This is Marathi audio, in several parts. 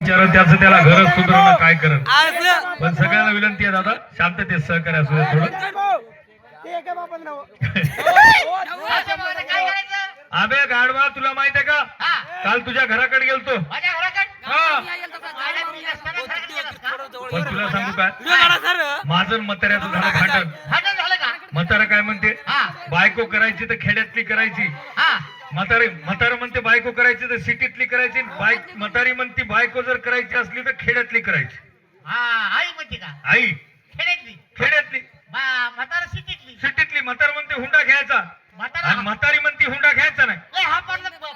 त्याचं त्याला घरच सुधारणं काय करत. पण सगळ्यांना विनंती आहे दादा शांततेत सहकार्य असू दे थोडं. अबे गाडवा तुला माहित आहे का काल तुझ्या घराकडे गेलतो. पण तुला सांगू काय माझं म्हाताऱ्याचं झालं भांडण. म्हातारा काय म्हणते बायको करायची तर खेड्यातली करायची. म्हातारा म्हणते बायको करायची तर सिटीतली करायची. म्हातारी म्हणते बायको जर करायची असली तर खेड्यातली करायची. आई म्हणते का आई खेड्यातली म्हातारा सिटीतली. म्हातारा म्हणते हुंडा घ्यायचा आणि म्हातारी म्हणते हुंडा घ्यायचा नाही.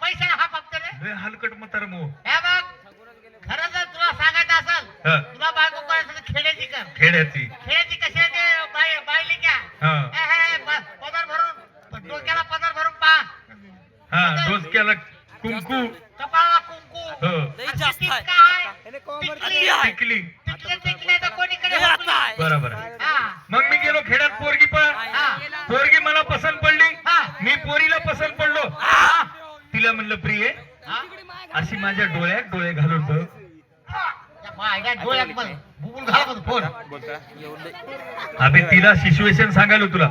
पैसा हा फक्त हलकट म्हातारा मो. खरं जर तुला सांगायचं असेल तुला बायको करायचं तर खेड्याची कर. खेड्याची कशी बायली क्या पदर भरून डोक्याला पदर भरून पा. डोसक्याला कुंकू कपाळाला कुंकू. टिकली तर कोणीकडे बरोबर. मग मी गेलो खेड्यात पोरगी पोरगी मला पसंत पडली. मी पोरीला पसंत पडलो. तिला म्हणलं प्रिय अशी माझ्या डोळ्यात डोळे घालून बघ. अबे तिला सिच्युएशन सांगायलो तुला.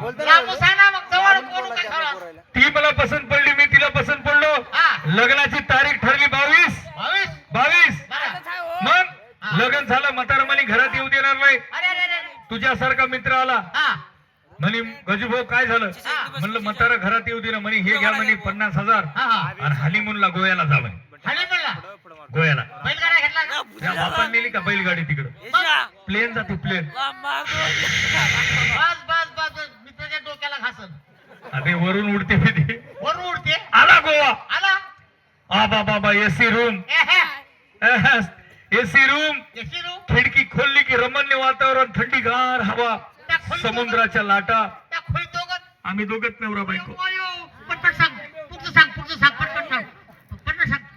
ती मला पसंत पडली मी तिला पसंत पडलो. लग्नाची तारीख ठरली 22. मग लग्न झालं. म्हातारमानी घरात येऊ देणार नाही. तुझ्यासारखा मित्र आला म्हणे गजूभाऊ काय झालं. म्हणलं म्हातारा घरात येऊ दे ना. म्हणे हे घ्या म्हणे 50,000 आणि हनीमूनला गोव्याला जा म्हणे. गोव्याला आपण नेली का बैलगाडी तिकडं. प्लेन जाते प्लेन. मित्राच्या डोक्याला घासन. अरे वरून उडते वरून उडते. आला गोवा आला बाबा एसी रूम. एसी रूम खिडकी खोलली की रमणीय वातावरण थंडीगार हवा समुद्राच्या लाटा. आम्ही दोघच नवरा बायको.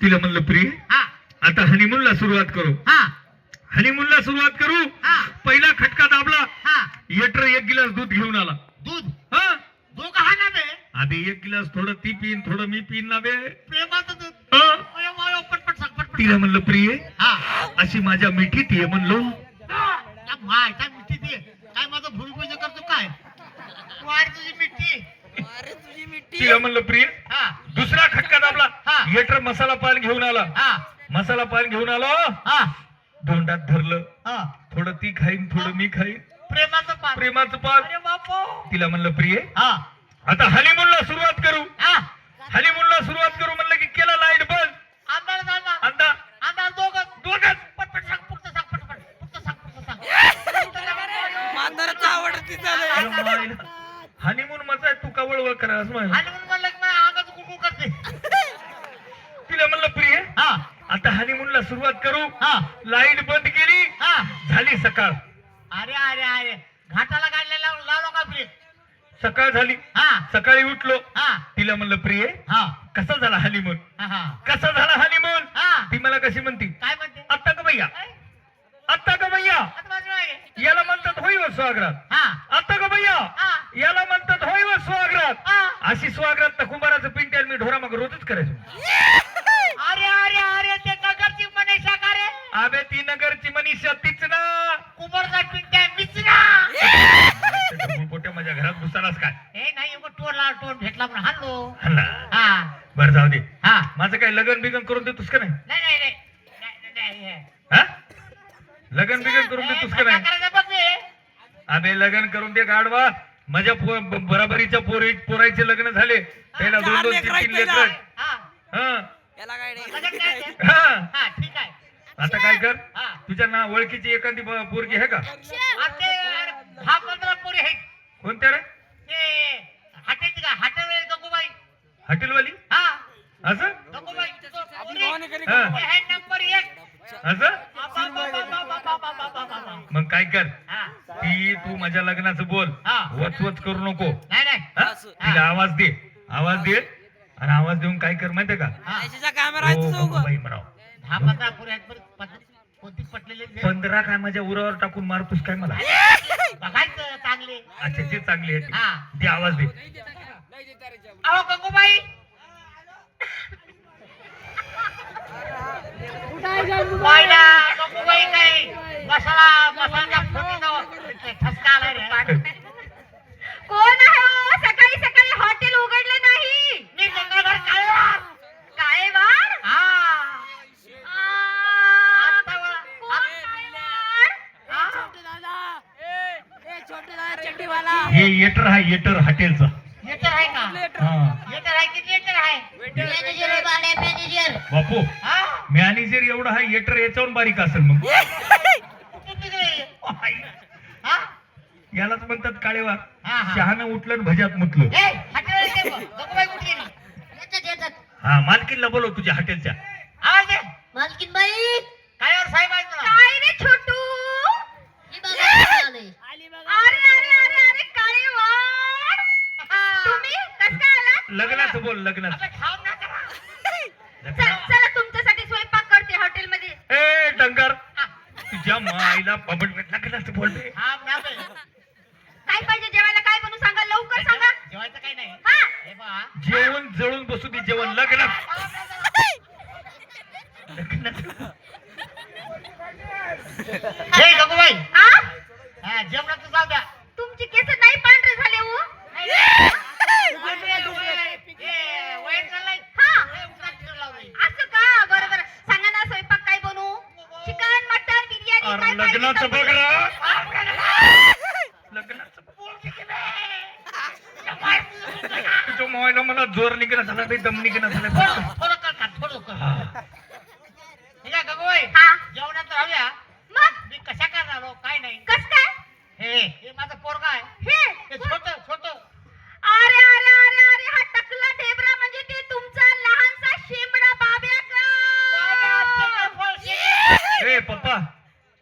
तिला म्हणलं प्रिय आता हनीमूनला सुरुवात करू. हनीमूनला सुरुवात करू. पहिला खटका दाबला. येटर 1 गिलास दूध घेऊन आला. दूध आधी 1 गिलास थोडं ती पिन थोडं मी पिन ना बे. प्रेमाचं दूध. तिला म्हणलं प्रिय अशी माझ्या मिठीत ये म्हणलो. काय मिठी ते काय माझं भूमिपूजन करतो काय वाढ तुझी मिठी. तिला म्हणलं प्रिय दुसरा खटका दाबला. येटर मसाला पान घेऊन आला. मसाला पान घेऊन आलो. दोंडात धरलं. थोडं ती खाईन थोडं मी खाईन. प्रेमाचं पान. तिला म्हणलं प्रिय आता हनीमूनला सुरुवात करू. हनीमूनला सुरुवात करू म्हणलं की केला लाईट बंद. दोघच हनीमून मजा आहे तू का वळवळ करा असं म्हणलं. तिला म्हणलं प्रिय आता हनीमूनला सुरुवात करू. लाईट बंद केली. झाली सकाळ. अरे घाटाला गाडलेला लावलो का ब्रेक. सकाळ झाली. सकाळी उठलो. तिला म्हणलं प्रिय कसा झाला हनीमून. कसा झाला हनीमून. ती मला कशी म्हणती काय म्हणते आत्ता का भैया याला म्हणतात होई व स्वागरात. आत्ता का भैया याला म्हणतात होई व स्वागरात. अशी स्वागरात तर कुंभाराचं पिंट्याला मी ढोरा मग रोजच करायचो. अरे ते नगरची मनीषा का रे. अबे ती नगरची मनीषा तीच ना. कुंभारचा पिंट्या मीच ना. पोट्या माझ्या घरात घुसालास काय. नाही टोन भेटला म्हणून हल्लो. बरं जाऊ दे. माझं काय लगन बिगन करून देतोस का नाही. लगन बिगन करून देतोस का नाही. अबे लगन करून दे गाडवा. माझ्या बराबरीच्या पोरायचे लग्न झाले. त्याला 2-2 3-3 लेकर. ठीक आहे आता काय कर तुझ्या ना ओळखीची एखादी पोरगी आहे का. 10-15 पोरी आहेत. कोणत्या रे. हॉटेल गंगूबाई. हॉटेलवाली असं गंगूबाई नंबर 1 असं. मग काय कर ती तू माझ्या लग्नाचं बोल. वचवच करू नको. तिला आवाज दे आणि आवाज देऊन काय कर माहितीये का 15 काय माझ्या उरावर टाकून मारतोस काय मला. अच्छा ते चांगले आहे ते आवाज दे. अहो गंगूबाई Bye now. हे येटर आहे, येटर हॉटेलचा. येटर आहे का? हा येटर आहे किती येटर आहे? मॅनेजर बाळे मॅनेजर. बापू हा? मॅनेजर एवढा आहे, येटर याच्यावर बारीक असेल मग. किती रे? हा? यालाच म्हणतात काळेवार. हा, हा. शहाणं उठलं आणि भज्यात मुतलं. ए, हॉटेलवर येते बघ. गंगूबाई कुठे गेली? येतात, येतात. हा मालकीनला बोलव तुझ्या हॉटेलच्या. आवाज दे. मालकीन बाई. काय और साहेब आहेत तुला? काय रे छोटू? ही बघा कोण आलंय. अरे अरे अरे अरे काळे वाड. तुम्ही कस काय आलात? लग्नाचं बोल, लग्नाचं. अबे, खाऊ ना जरा. चला तुमच्यासाठी स्वयंपाक करते हॉटेल मध्ये. ए डंगर, तुझ्या माईला बबड लग्नाचं बोल रे. हा, बराबर. काय पाहिजे जेवायला? काय बनवू सांगा, लवकर सांगा. जेवायचं काही नाही. हा? हे बघा. जेवण जळून बसू दे, जेवण लग्नात. लग्नाचं. हे गंगूबाई. आ? हा, जेवणाचं जाऊ द्या. तुमचे केस नाही पांढरे झाले हो. असं का? बरं बरं सांगा ना, स्वयंपाक काय बनवू? चिकन, मटन, बिर्याणी अरे काय पाहिजे? लग्नाचं बघ सांगा. ना. लग्नाचं तुझ्या मोबाईलला मला जोर निघणं झाला नाही, दम निघणं झालं. हा? जेवणात राहूया. मग मी कशा करणार हो? काय नाही. कस काय? हे माझं पोरगा आहे. हे छोट छोट. अरे अरे अरे अरे हा टकला ढेबरा म्हणजे ते तुमचा लहानसा शेंबडा बाब्या का? ए पप्पा,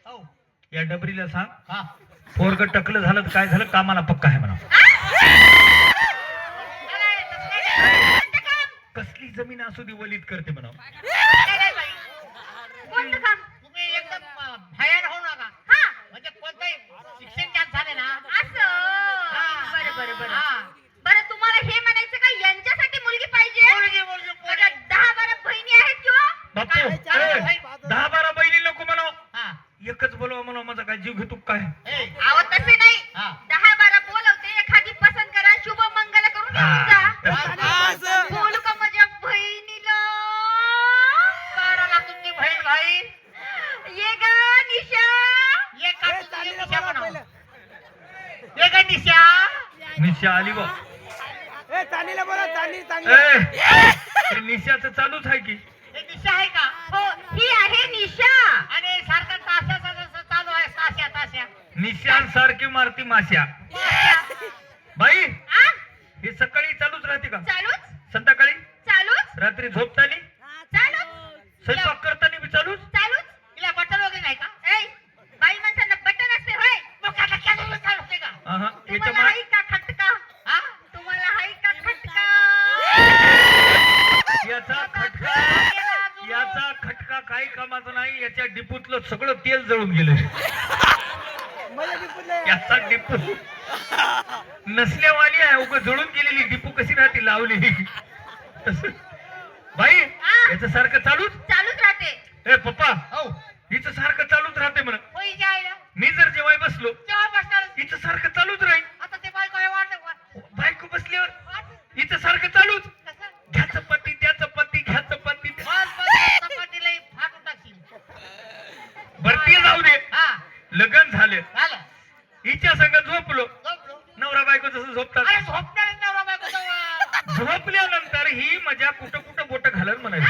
हो. या डबरीला सांग, हा. पोरग टकलं झालं तर काय झालं, कामाला पक्का आहे म्हणा. कोणतं काम? कसली जमीन असू दे वलीत करते म्हणा. कोणतं काम? तुम्ही एकदम भयान होऊ नका. हा म्हणजे कोणतंही शिक्षण ज्ञान झाले ना. असं. बरं बरं बरं. हा. बरं तुम्हाला हे म्हणायचं का यांच्यासाठी मुलगी पाहिजे? मुलगी, मुलगी, माझ्या मुलगी. 10-12 बहिणी आहेत किंवा? बापू, काय? 10-12 बैली नको म्हणा, हा. एकच बोलवा म्हणा. माझा काय जीव घेतो काय. अहो तसे नाही. हा. 10-12 बोलवते, एखादी पसंत करा, शुभ मंगल करून घेऊन जा. बोलू का माझ्या बहिणीला? काढायला तुमची बहीण भाई. ये ग निशा. ये का तुझी निशा म्हणावं. ये का निशा. निशा आली बा. ए चांदीला बोला, चांदी चांगली. ए निशाचं चालूच आहे की. हे निशा आहे का? हो ही आहे निशा. आणि सारखा ताशा चालू आहे. ताशा ताशा. निशान सारखी मारती माश्या. बाई आ? हे सकाळी चालूच राहते का? चालूच संध्याकाळी, चालूच रात्री झोपतानी, चालूच स्वयंपाक करतानी बी चालूच. चालूच. तिला बटन वगैरे नाही का? ऐ बाई माणसांना बटन असते होय? मग आता कॅमेरा चालू होते का? आहा, याच्या तुम्हाला मा- हाय का खटका? हा? तुम्हाला हाय का खटका? याचा खटका काही कामाचा नाही. याच्या डिपूतलं सगळं तेल जळून गेलं. माझ्या डिपूतलं याचा डिपू नसल्यावानी आहे, उग जळून गेलेली डिपू कशी राहते लावली तसं. बाई याच सारखं चालूच. चालूच राहते. ए पप्पा, हो. हिचं सारखं चालूच राहते म्हणा. होई जायला. मी जर जेवाय बसलो, जेव्हा बसणार. हिचं सारखं चालूच राहील. आता ते बायको हे वाटलं. बायको बसल्यावर हिचं सारखं चालूच. कसं? घ्या चपाती, त्या चपाती, घ्या चपाती. बस चपातीला फाटून टाकशील. भरती जाऊ दे. हा. लग्न झाले, झालं. हिच्या संग झोपलो. झोपलो. नवरा बायको जसं झोपतात, अरे झोपणार नवरा बायको जवळ. झोपल्यानंतर ही मजा कुठं कुठं बोट घालत म्हणाली.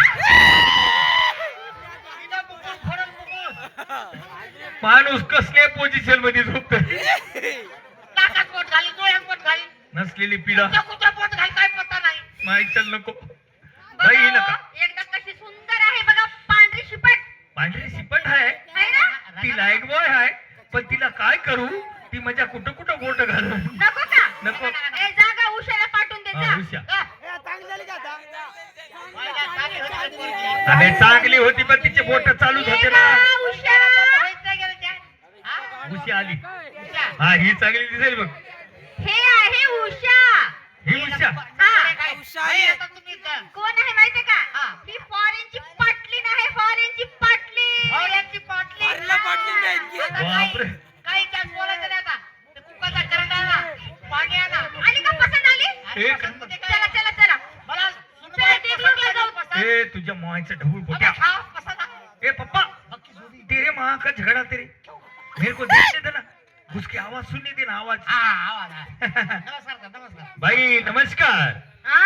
तिनं बुकुळ फोडून बुकुळ. माणूस कसल्या पोझिशन मध्ये झोपत. नाकात पोट घाली, डोळ्यात पोट घाली. नसलेली पिढा कुठं पोट घाली काय पत्ता नाही. माहित नको. बाई ही नका. एकदा कशी सुंदर आहे बघा, पांढरी शिपट पांढरी शिपट आहे, आहे ना? ती लायक बॉय आहे, पण तिला काय करू, ती मजा कुठं कुठं बोट घालून. नको का? नको. ए जागा उशाला पाठवून दे जा. उषा हा. ए, चांगली झाली का आता? पहिल्या चाली होती पोरगी. अरे चांगली होती पण तिचे बोट चालूच ये होते गा ना. उषा. होईत नाही गेलं त्या. हा? उषा आली. उषा. हा ही चांगली दिसेल बघ. हे आहे उषा. ही उषा. हा. काय? उषा बाई, आहे. आता तुम्ही जा. कोण आहे माहितीये का? हा. ही फॉरेनची पाटलीन आहे, फॉरेनची पाटलीन. हो, यांची पाटली. पाटल्या पाटलीन द्या इतकी. आता काही- बापरे. काही त्यात बोलायचं नाही आता. ते कुक्काचा करंट आणा. पाणी आणा. आली का पसंत आली? आणि एक- पसंत ते काय? चला चला चला. मला चला, सुनबाई ते पसंत डोंगरात झाली, जाऊ. पसंत. ए तुझ्या मोहायचं ढबूळ अबे, पोट्या. खा, पसंत आहे. ए पप्पा, बाकी सोडी. तेरे माँ का झगड़ा तेरे मेरे को देखने देना. उसकी आवाज सुनने दे ना आवाज. हा आवाज हा. नमस्कार का नमस्कार बाई नमस्कार. हा?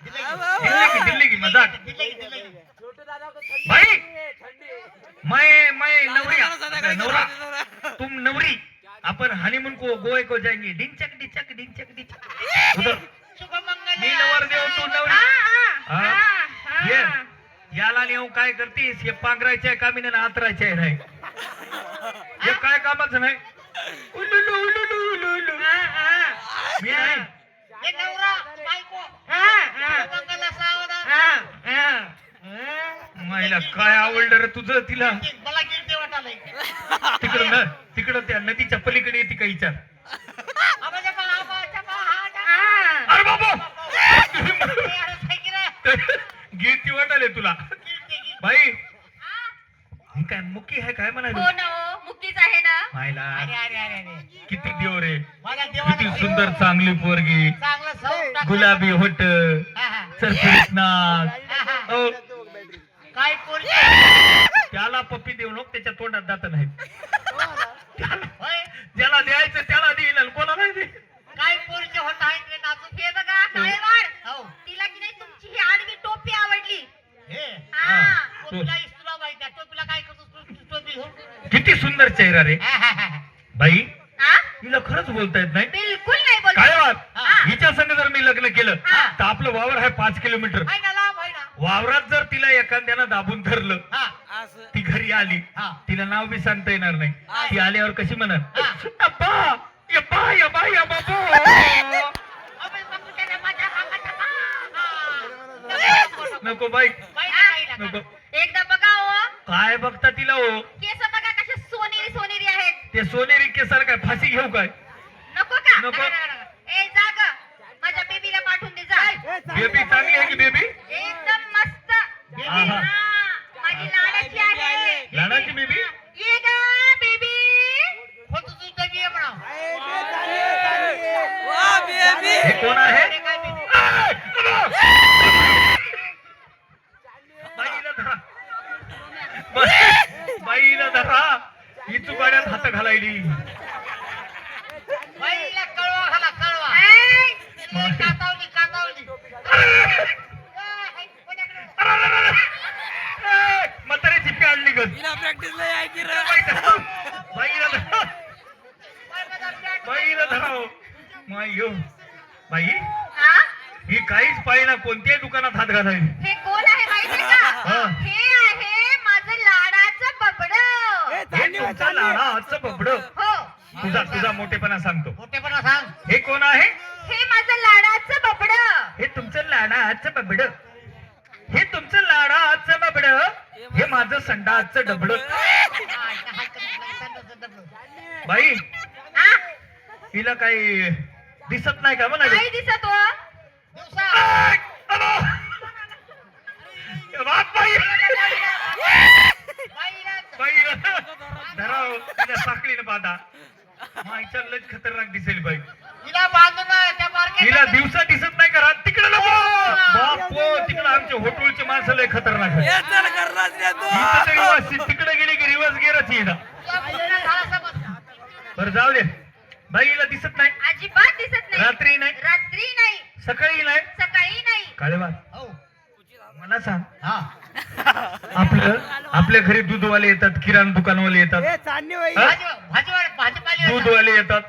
दिल्ली की मजाक. दिल्ली छोटे दादा को ठंडी भाई है, ठंडी है. मैं नवरी नवरा तुम नवरी अपन हनीमून को गोवा को जाएंगे डिंचक डिचक डिंचक डिचक उधर शुभमंगल मी नवरदेव तू नवरी. हा? ये याला नेऊ काय करतीस हे पांघरायचे कामी ना आतरायचे नाही हे काय कामाचं नाही. उलुलु उलुलु उलुलु. मी नाही हे नवरा बायको शुभमंगल सावधान. महिला काय आवडलं रे तुझं तिला. मला गिरते वाटालय. तिकडं त्या नदीच्या पलीकडे येते का विचार. आबाच्या पा आबाच्या पा हा. अरे बाबा अरे सायकिरा. गिरती वाटाले तुला. बाई ही काय मुक्की आहे काय हो म्हणाली ना हो, मुक्कीच आहे ना. मायला अरे अरे अरे अरे किती देव रे. मला किती देवाने सुंदर चांगली पोरगी. चांगलं सौंप टाकलं. गुलाबी होट हा, हा. सरसरीत नाक. हा, हा. ओ, काय पोरगी त्याला पप्पी देऊ नको त्याच्या तोंडात जात नाही. होय ज्याला द्यायचं त्याला देईल आणि कोणाला नाही दे. काय पोरगी होत आहेत रे नाचून हे बघा काळेवाड, हो तिला की नाही तुमची ही आडवी टोपी आवडली. हे हा. टोपीला इस्तुला माहिती आहे टोपीला काय करतो टोपी घेऊन किती सुंदर चेहरा रे. हा, हा, हा. बाई हा? हिला खरंच बोलता येत नाही. बिलकुल नाही बोलत. काय वाट हा. हिच्या संग जर मी लग्न केलं हा. तर आपलं वावर आहे 5 किलोमीटर. हाय ना लांब आहे ना वावरात जर तिला एखाद्यानं दाबून धरलं हा असं ती घरी आली हा. तिला नाव बी सांगता येणार नाही. ती आल्यावर कशी म्हणत हा. अप्पा यप्पा यबा यबाबो. अबे बापू त्याला माझ्या काकाचा हा. नको बाई बाई बाईला नको. का? एकदा बघा हो, काय बघता तिला हो. केस बघा कसे सोनेरी सोनेरी आहेत. ते सोनेरी केसार काय फाशी घेऊ काय. नको का? नको. ए जाग, माझ्या बेबीला पाठवून दे जा. ए, चांगली बेबी चांगली आहे की बेबी. एकदम मस्त. हा, हा. माझी लाडाची आहे. लहानाची बेबी. ये ग बेबी. हो तू तुझं बी आहे म्हणावं. ए, बे, चांगली आहे, चांगली आहे. वाह, बेबी. हे कोण आहे. अरे काय बी बाईला धरा बाईला धरा. ही चुकाड्यात हात घालायली. बाईला कळवा घाला कळवा ऐ, लय कातावली कातावली म्हाताऱ्याची प्याड निघत. हिला प्रॅक्टिस लय आहे की रे. बाईला धरा बाईला धरा हो. माय यो बाई हा? ही काहीच पाहिना कोणत्याही दुकानात हात घालायली. हे कोण आहे माहितीये का? हा. हे आहे माझं लाडाचं बबड. ए, हे चांगली आहे, तुमचा चांगली आहे. लाडाचं बबड. हो, तुझा मोठेपणा सांगतो. मोठेपणा सांग हे कोण आहे. हे माझं लाडाचं बबड. हे तुमचं लाडाचं बबड. हे तुमचं लाडाचं बबड. हे माझं संडाचं डबड. हा, इथं हात करून संडासचं डबलं. बाई हा? हिला काही दिसत नाही का म्हणा. काय दिसत हो? दिवसा बाई बाईला बाई धराव तिला साखळीनं बाधा. माईच्या लय खतरनाक दिसेल बाई. हिला बांधून त्या मार्केट हिला दिवसा दिसत नाही का तिकडे नको. बापो तिकडे आमचे होटलचे माणसं लय खतरनाक आहे. हे चल करलास रे तू. इथं तरी वासी तिकडे गेली की रिवर्स गेरच येईना. बरं जाऊ दे. बाईला दिसत नाही. अजिबात दिसत नाही. रात्री नाही. रात्री नाही, सकाळी नाही. सकाळी नाही. काळेबा हो मला सांग हा आपल्या घरी दूधवाले येतात किराणा दुकानवाले येतात ए, चांदणी बाई. हा? भाजीपाले दूधवाले येतात.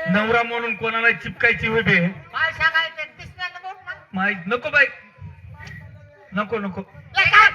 नवरा म्हणून कोणाला चिपकायची होते. काय सांगायचं दिसणार ना बोट ना माहित नको बाई नको नको. काय